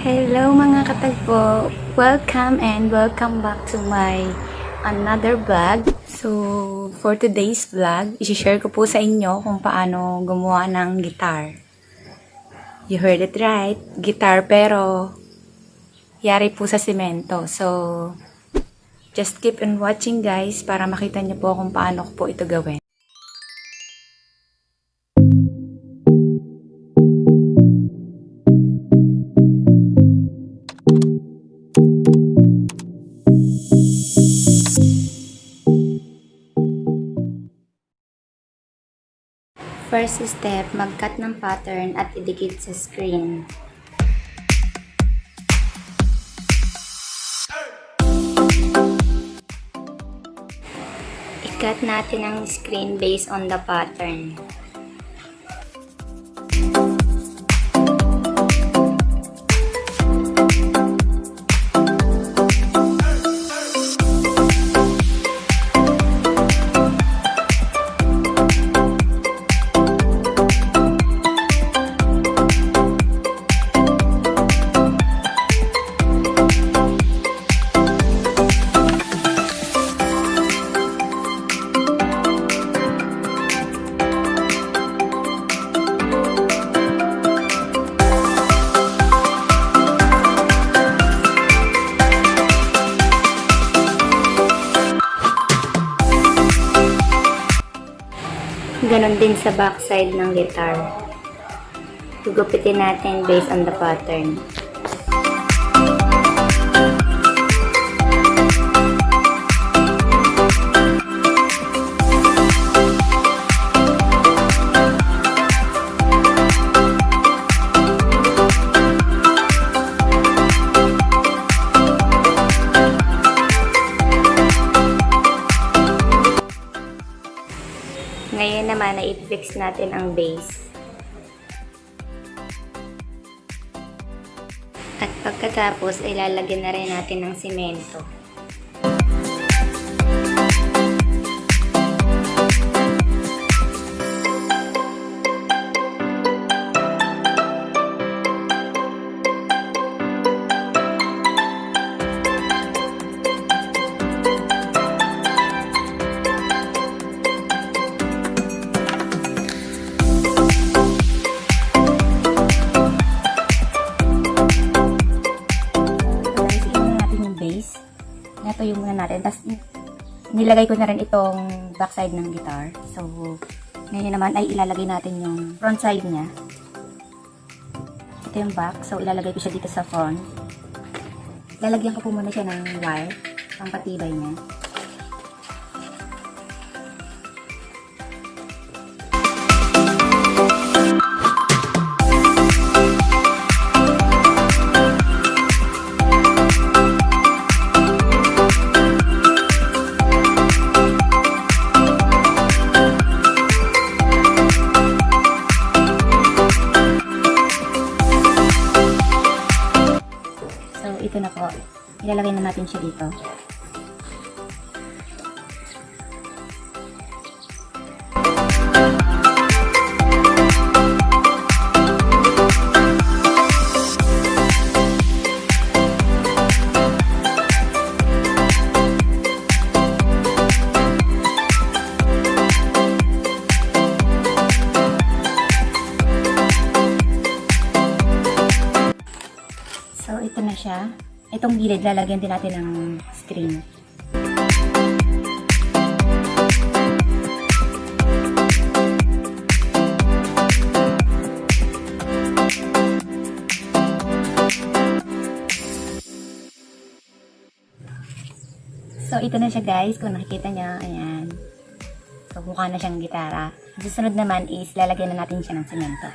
Hello mga katagpo! Welcome and welcome back to my another vlog. So, for today's vlog, isi-share ko po sa inyo kung paano gumawa ng guitar. You heard it right, guitar pero yari po sa simento. So, just keep on watching guys para makita niyo po kung paano ko po ito gawin. First step, mag-cut ng pattern at idikit sa screen. I-cut natin ang screen based on the pattern. Ganon din sa backside ng guitar. Gugupitin natin based on the pattern. Ngayon naman, i-fix natin ang base. At pagkatapos, ilalagyan na rin natin ng simento. Ito yung muna natin. Tapos, nilagay ko na rin itong backside ng guitar. So, ngayon naman ay ilalagay natin yung front side niya. Ito yung back. So, ilalagay ko siya dito sa front. Lalagyan ko po muna siya ng wire. Pang patibay niya. Ito na po. Ilalagay na natin siya dito. So, ito na siya. Itong gilid, lalagyan din natin ng screen. So, ito na siya guys. Kung nakikita nyo, ayan. So, mukha na siyang gitara. Susunod naman is, lalagyan na natin siya ng semento.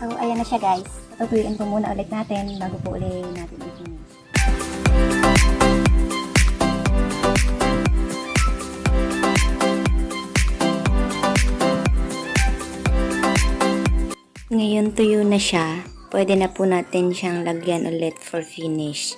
So, ayan na siya guys. Tutuloyin po muna ulit natin bago po ulit natin i-finish. Ngayon tuyo na siya. Pwede na po natin siyang lagyan ulit for finish.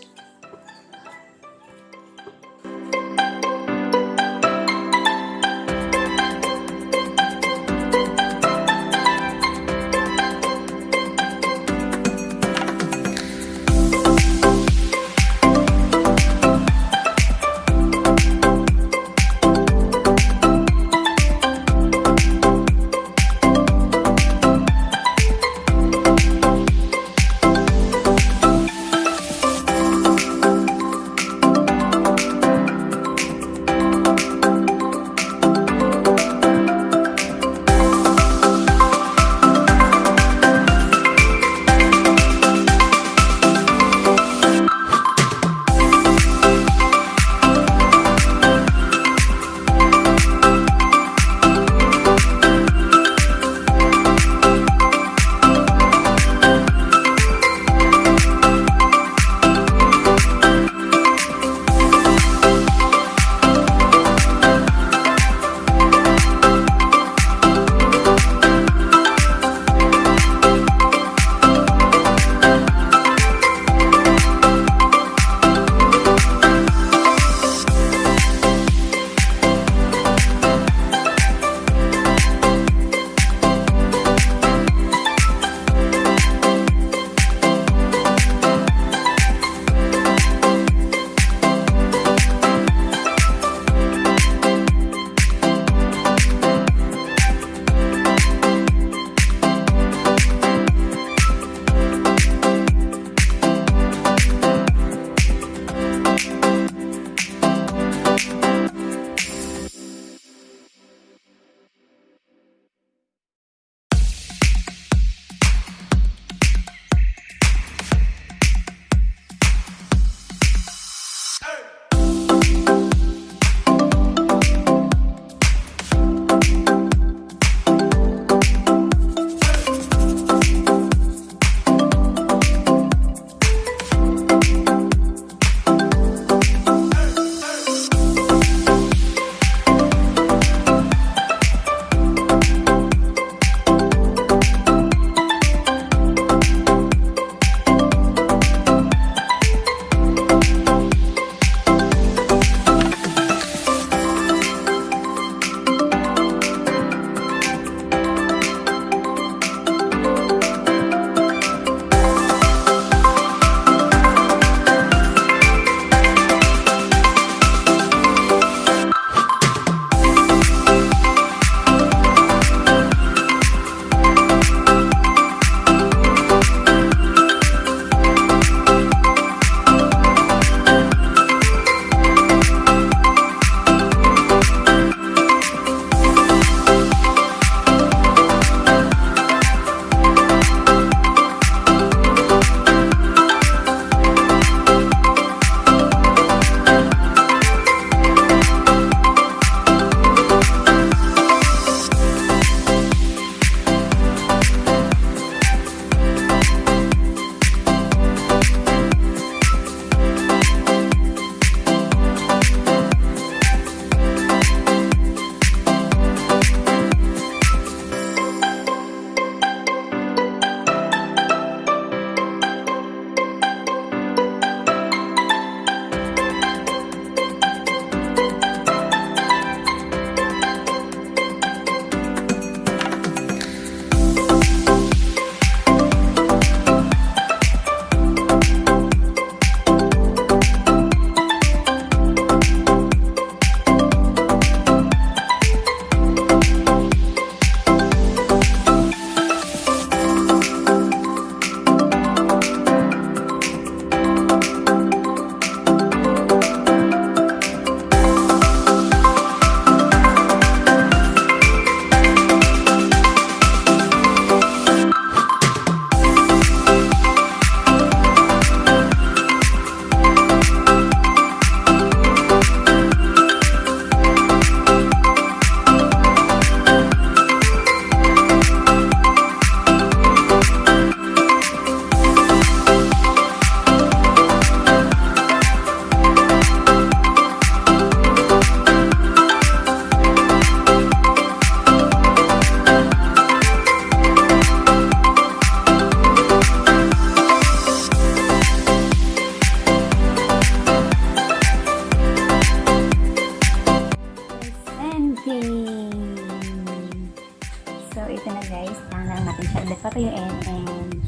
So, ito na guys. Kailangan lang natin siya ulit patuyuin. And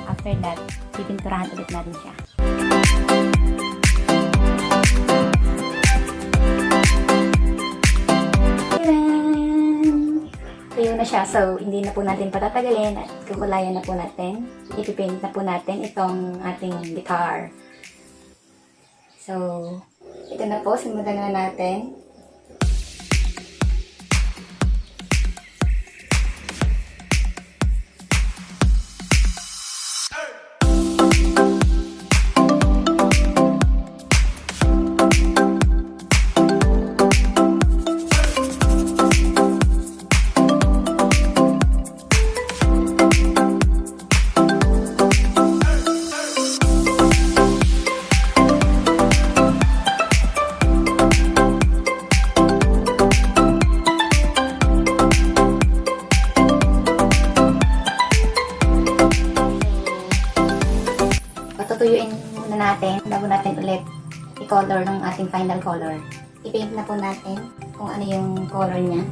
after that, pipinturahan ulit natin siya. Tuyo na siya. So, hindi na po natin patatagalin at kukulayan na po natin. Ipipaint na po natin itong ating guitar. So, ito na po. Simulan na natin. Patutuyuin muna natin bago natin ulit i-color ng ating final color. I-paint na po natin kung ano yung color niya.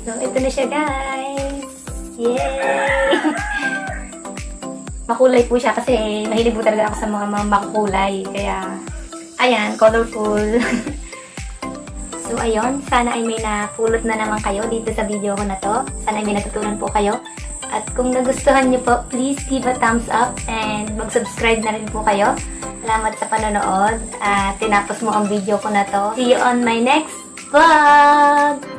So, ito na siya guys! Yay! Makulay po siya kasi mahilig po talaga ako sa mga makukulay. Kaya, ayan, colorful. So, ayun. Sana ay may napulot na naman kayo dito sa video ko na to. Sana ay may natutunan po kayo. At kung nagustuhan niyo po, please give a thumbs up and mag-subscribe na rin po kayo. Salamat sa panonood. At tinapos mo ang video ko na to. See you on my next vlog!